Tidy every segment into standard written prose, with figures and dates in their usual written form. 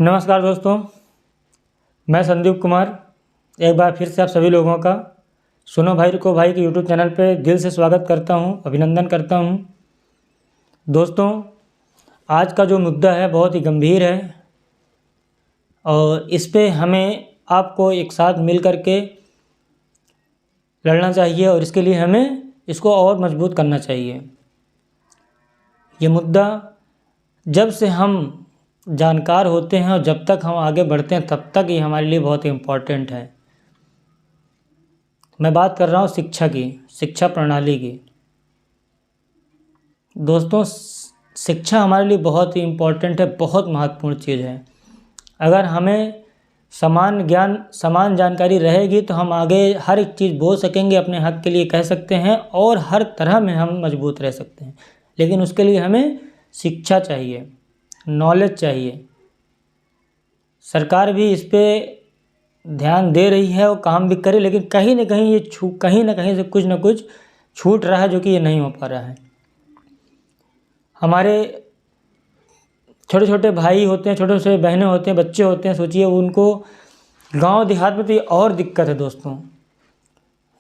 नमस्कार दोस्तों, मैं संदीप कुमार एक बार फिर से आप सभी लोगों का सुनो भाई रुको भाई के यूट्यूब चैनल पे दिल से स्वागत करता हूँ, अभिनंदन करता हूँ। दोस्तों, आज का जो मुद्दा है बहुत ही गंभीर है और इस पे हमें आपको एक साथ मिल कर के लड़ना चाहिए और इसके लिए हमें इसको और मजबूत करना चाहिए। ये मुद्दा जब से हम जानकार होते हैं और जब तक हम आगे बढ़ते हैं तब तक ये हमारे लिए बहुत ही इम्पोर्टेंट है। मैं बात कर रहा हूँ शिक्षा की, शिक्षा प्रणाली की। दोस्तों, शिक्षा हमारे लिए बहुत ही इम्पोर्टेंट है, बहुत महत्वपूर्ण चीज़ है। अगर हमें समान ज्ञान, समान जानकारी रहेगी तो हम आगे हर एक चीज़ बोल सकेंगे, अपने हक के लिए कह सकते हैं और हर तरह में हम मजबूत रह सकते हैं। लेकिन उसके लिए हमें शिक्षा चाहिए, नॉलेज चाहिए। सरकार भी इस पे ध्यान दे रही है और काम भी करे, लेकिन कहीं ना कहीं कहीं ना कहीं से कुछ ना कुछ छूट रहा है, जो कि ये नहीं हो पा रहा है। हमारे छोटे छोटे भाई होते हैं, छोटे छोटे बहनें होते हैं, बच्चे होते हैं, सोचिए उनको गांव देहात में तो ये और दिक्कत है। दोस्तों,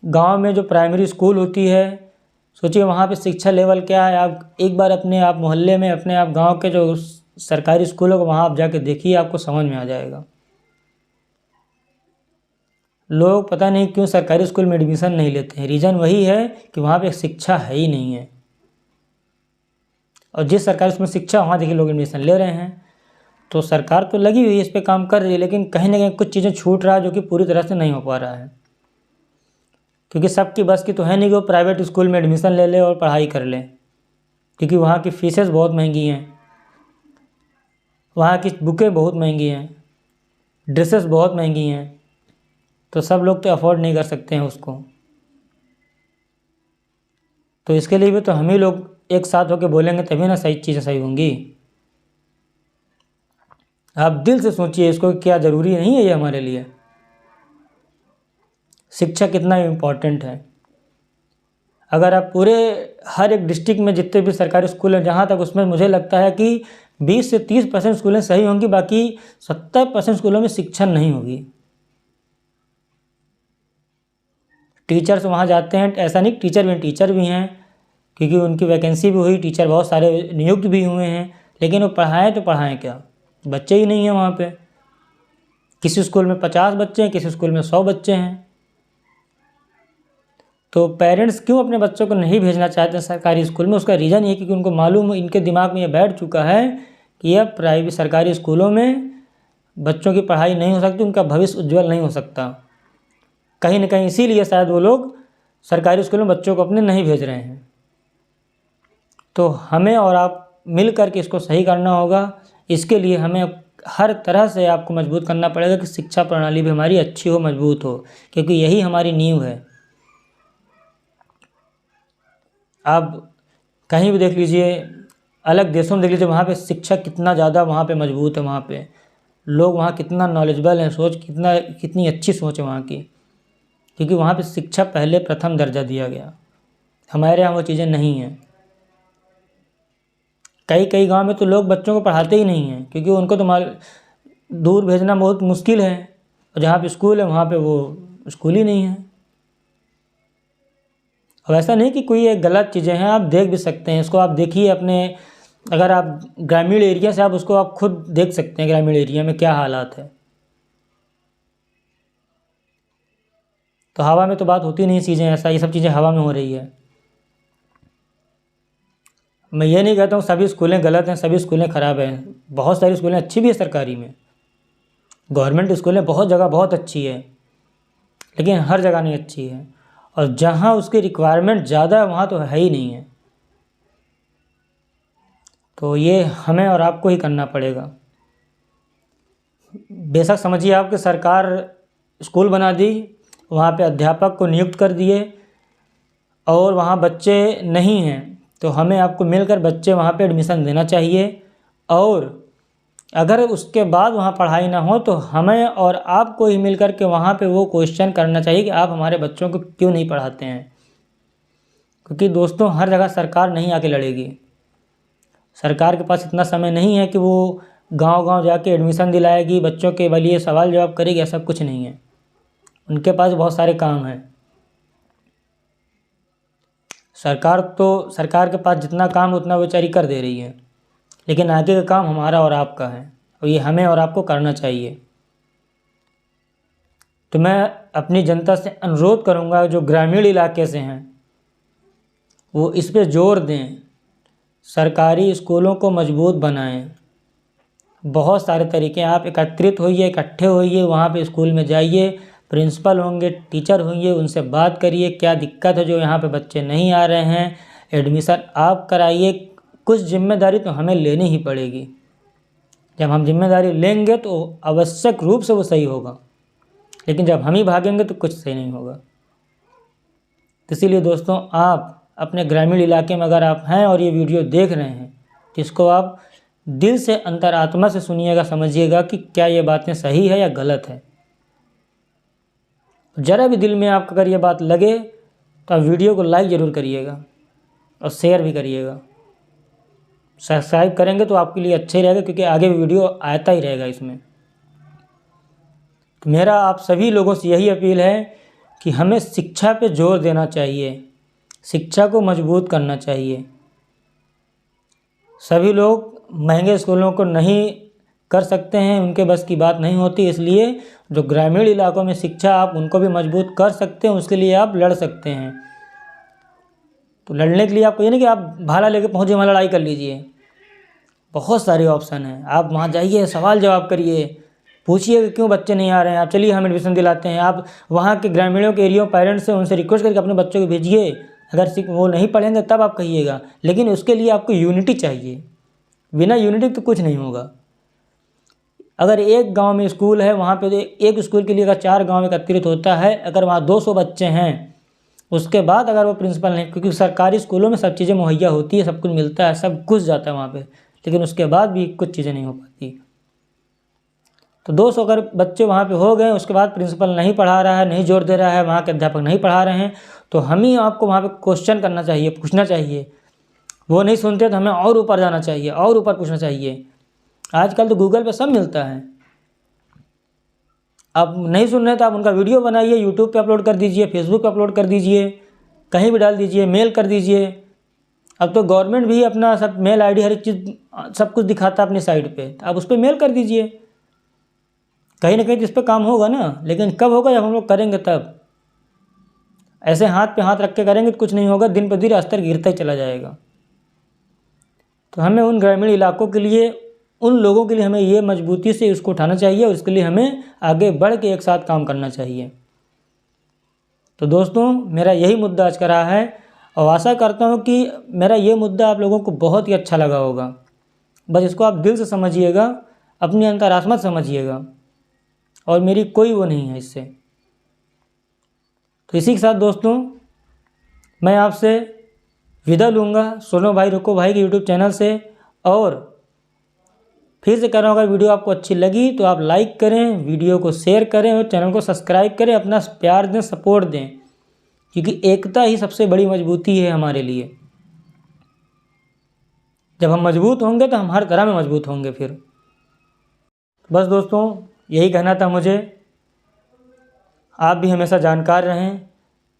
गांव में जो प्राइमरी स्कूल होती है, सोचिए वहाँ पे शिक्षा लेवल क्या है। आप एक बार अपने आप मोहल्ले में, अपने आप गांव के जो सरकारी स्कूलों को वहाँ आप जाके देखिए, आपको समझ में आ जाएगा। लोग पता नहीं क्यों सरकारी स्कूल में एडमिशन नहीं लेते हैं। रीज़न वही है कि वहाँ पे शिक्षा है ही नहीं है। और जिस सरकारी स्कूल में शिक्षा, वहाँ देखिए लोग एडमिशन ले रहे हैं। तो सरकार तो लगी हुई है, इस पे काम कर रही है, लेकिन कहीं ना कहीं कुछ चीज़ें छूट रहा है जो कि पूरी तरह से नहीं हो पा रहा है। क्योंकि सबकी बस की तो है नहीं कि वो प्राइवेट स्कूल में एडमिशन ले ले और पढ़ाई कर ले, क्योंकि वहाँ की फीसेस बहुत महंगी हैं, वहाँ की बुकें बहुत महंगी हैं, ड्रेसेस बहुत महंगी हैं। तो सब लोग तो अफोर्ड नहीं कर सकते हैं उसको। तो इसके लिए भी तो हम ही लोग एक साथ होकर बोलेंगे तभी ना सही चीज़ें सही होंगी। आप दिल से सोचिए इसको, क्या ज़रूरी नहीं है ये हमारे लिए? शिक्षा कितना इम्पोर्टेंट है। अगर आप पूरे हर एक डिस्ट्रिक्ट में जितने भी सरकारी स्कूल हैं, जहाँ तक उसमें मुझे लगता है कि 20 से 30% स्कूलें सही होंगी, बाकी 70% स्कूलों में शिक्षा नहीं होगी। टीचर्स वहाँ जाते हैं, ऐसा नहीं, टीचर भी हैं, क्योंकि उनकी वैकेंसी भी हुई, टीचर बहुत सारे नियुक्त भी हुए हैं, लेकिन वो पढ़ाएं तो पढ़ाएं क्या? बच्चे ही नहीं हैं वहाँ पे। किसी स्कूल में 50 बच्चे हैं, किसी स्कूल में 100 बच्चे हैं। तो पेरेंट्स क्यों अपने बच्चों को नहीं भेजना चाहते सरकारी स्कूल में? उसका रीज़न ये क्योंकि उनको मालूम, इनके दिमाग में ये बैठ चुका है कि यह प्राइवेट सरकारी स्कूलों में बच्चों की पढ़ाई नहीं हो सकती, उनका भविष्य उज्जवल नहीं हो सकता। कहीं ना कहीं इसीलिए शायद वो लोग सरकारी स्कूल में बच्चों को अपने नहीं भेज रहे हैं। तो हमें और आप मिल कर के इसको सही करना होगा। इसके लिए हमें हर तरह से आपको मजबूत करना पड़ेगा कि शिक्षा प्रणाली भी हमारी अच्छी हो, मजबूत हो, क्योंकि यही हमारी नींव है। आप कहीं भी देख लीजिए, अलग देशों में देख लीजिए, वहाँ पे शिक्षा कितना ज़्यादा वहाँ पे मजबूत है। वहाँ पे लोग वहाँ कितना नॉलेजेबल हैं, सोच कितनी अच्छी सोच है वहाँ की, क्योंकि वहाँ पे शिक्षा पहले प्रथम दर्जा दिया गया। हमारे यहाँ वो चीज़ें नहीं हैं। कई गांव में तो लोग बच्चों को पढ़ाते ही नहीं हैं, क्योंकि उनको तो दूर भेजना बहुत मुश्किल है, और जहाँ पे स्कूल है वहाँ पे वो स्कूल ही नहीं है। अब ऐसा नहीं कि कोई एक गलत चीज़ें हैं, आप देख भी सकते हैं इसको। आप देखिए अपने, अगर आप ग्रामीण एरिया से, आप उसको आप खुद देख सकते हैं ग्रामीण एरिया में क्या हालात है। तो हवा में तो बात होती नहीं चीज़ें, ऐसा ये सब चीज़ें हवा में हो रही है। मैं ये नहीं कहता हूँ सभी स्कूलें गलत हैं, सभी स्कूलें ख़राब हैं। बहुत सारी स्कूलें अच्छी भी है सरकारी में, गवर्नमेंट स्कूलें बहुत जगह बहुत अच्छी है, लेकिन हर जगह नहीं अच्छी है। और जहाँ उसकी रिक्वायरमेंट ज़्यादा है वहाँ तो है ही नहीं है। तो ये हमें और आपको ही करना पड़ेगा। बेशक समझिए आपकी सरकार स्कूल बना दी, वहाँ पे अध्यापक को नियुक्त कर दिए, और वहाँ बच्चे नहीं हैं, तो हमें आपको मिलकर बच्चे वहाँ पे एडमिशन देना चाहिए। और अगर उसके बाद वहाँ पढ़ाई ना हो तो हमें और आपको ही मिलकर के वहाँ पे वो क्वेश्चन करना चाहिए कि आप हमारे बच्चों को क्यों नहीं पढ़ाते हैं। क्योंकि दोस्तों, हर जगह सरकार नहीं आके लड़ेगी। सरकार के पास इतना समय नहीं है कि वो गांव-गांव जाके एडमिशन दिलाएगी, बच्चों के लिए सवाल जवाब करेगी, ऐसा कुछ नहीं है। उनके पास बहुत सारे काम हैं। सरकार के पास जितना काम है उतना बेचारी कर दे रही है, लेकिन आगे का काम हमारा और आपका है और ये हमें और आपको करना चाहिए। तो मैं अपनी जनता से अनुरोध करूंगा जो ग्रामीण इलाके से हैं वो इस पे जोर दें, सरकारी स्कूलों को मजबूत बनाएं। बहुत सारे तरीके हैं, आप एकत्रित होइए, इकट्ठे होइए, वहाँ पे स्कूल में जाइए, प्रिंसिपल होंगे, टीचर होंगे, उनसे बात करिए क्या दिक्कत है जो यहाँ पे बच्चे नहीं आ रहे हैं, एडमिशन आप कराइए। कुछ जिम्मेदारी तो हमें लेनी ही पड़ेगी। जब हम जिम्मेदारी लेंगे तो आवश्यक रूप से वो सही होगा, लेकिन जब हम ही भागेंगे तो कुछ सही नहीं होगा। तो इसीलिए दोस्तों, आप अपने ग्रामीण इलाके में अगर आप हैं और ये वीडियो देख रहे हैं तो इसको आप दिल से, अंतरात्मा से सुनिएगा, समझिएगा कि क्या ये बातें सही है या गलत है। ज़रा भी दिल में आपको अगर ये बात लगे तो आप वीडियो को लाइक ज़रूर करिएगा और शेयर भी करिएगा। सब्सक्राइब करेंगे तो आपके लिए अच्छा ही रहेगा, क्योंकि आगे वीडियो आता ही रहेगा इसमें। तो मेरा आप सभी लोगों से यही अपील है कि हमें शिक्षा पे जोर देना चाहिए, शिक्षा को मजबूत करना चाहिए। सभी लोग महंगे स्कूलों को नहीं कर सकते हैं, उनके बस की बात नहीं होती, इसलिए जो ग्रामीण इलाकों में शिक्षा आप उनको भी मजबूत कर सकते हैं, उसके लिए आप लड़ सकते हैं। तो लड़ने के लिए आपको ये नहीं कि आप भाला लेके पहुँचे वहाँ लड़ाई कर लीजिए। बहुत सारे ऑप्शन हैं, आप वहाँ जाइए, सवाल जवाब करिए, पूछिए कि क्यों बच्चे नहीं आ रहे हैं, आप चलिए हम एडमिशन दिलाते हैं। आप वहाँ के ग्रामीणों के एरिया पेरेंट्स से उनसे रिक्वेस्ट करके अपने बच्चों को भेजिए। अगर वो नहीं पढ़ेंगे तब आप कहिएगा, लेकिन उसके लिए आपको यूनिटी चाहिए। बिना यूनिटी तो कुछ नहीं होगा। अगर एक गांव में स्कूल है, वहाँ पे एक स्कूल के लिए अगर 4 गांव एकत्रित होता है, अगर वहाँ 200 बच्चे हैं, उसके बाद अगर वो प्रिंसिपल नहीं, क्योंकि सरकारी स्कूलों में सब चीज़ें मुहैया होती है, सब कुछ मिलता है, सब कुछ जाता है वहाँ पे, लेकिन उसके बाद भी कुछ चीज़ें नहीं हो पाती। तो 200 अगर बच्चे वहाँ पे हो गए, उसके बाद प्रिंसिपल नहीं पढ़ा रहा है, नहीं जोर दे रहा है, वहाँ के अध्यापक नहीं पढ़ा रहे हैं, तो हम ही आपको वहाँ पे क्वेश्चन करना चाहिए, पूछना चाहिए। वो नहीं सुनते तो हमें और ऊपर जाना चाहिए, और ऊपर पूछना चाहिए। आजकल तो गूगल पे सब मिलता है। आप नहीं सुन रहे तो आप उनका वीडियो बनाइए, यूट्यूब पे अपलोड कर दीजिए, फेसबुक पे अपलोड कर दीजिए, कहीं भी डाल दीजिए, मेल कर दीजिए। अब तो गवर्नमेंट भी अपना सब मेल आईडी हर एक चीज़ सब कुछ दिखाता है अपनी साइट पे, तो आप उस पर मेल कर दीजिए। कहीं ना कहीं तो इस पर काम होगा ना, लेकिन कब होगा? जब हम लोग करेंगे तब। ऐसे हाथ पे हाथ रख के करेंगे तो कुछ नहीं होगा, दिन पर दिन स्तर गिरता ही चला जाएगा। तो हमें उन ग्रामीण इलाकों के लिए, उन लोगों के लिए हमें ये मजबूती से इसको उठाना चाहिए और इसके लिए हमें आगे बढ़ के एक साथ काम करना चाहिए। तो दोस्तों, मेरा यही मुद्दा आज का रहा है और आशा करता हूँ कि मेरा ये मुद्दा आप लोगों को बहुत ही अच्छा लगा होगा। बस इसको आप दिल से समझिएगा, अपनी अंतरात्मा समझिएगा, और मेरी कोई वो नहीं है इससे। तो इसी के साथ दोस्तों, मैं आपसे विदा लूँगा सोनू भाई रुको भाई के यूट्यूब चैनल से। और फिर से कह रहा हूँ, अगर वीडियो आपको अच्छी लगी तो आप लाइक करें, वीडियो को शेयर करें और चैनल को सब्सक्राइब करें, अपना प्यार दें, सपोर्ट दें, क्योंकि एकता ही सबसे बड़ी मजबूती है हमारे लिए। जब हम मजबूत होंगे तो हम हर तरह में मजबूत होंगे। फिर बस दोस्तों, यही कहना था मुझे। आप भी हमेशा जानकार रहें,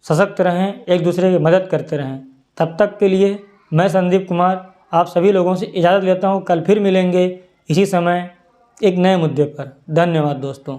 सशक्त रहें, एक दूसरे की मदद करते रहें। तब तक के लिए मैं संदीप कुमार आप सभी लोगों से इजाज़त लेता हूँ। कल फिर मिलेंगे इसी समय एक नए मुद्दे पर। धन्यवाद दोस्तों।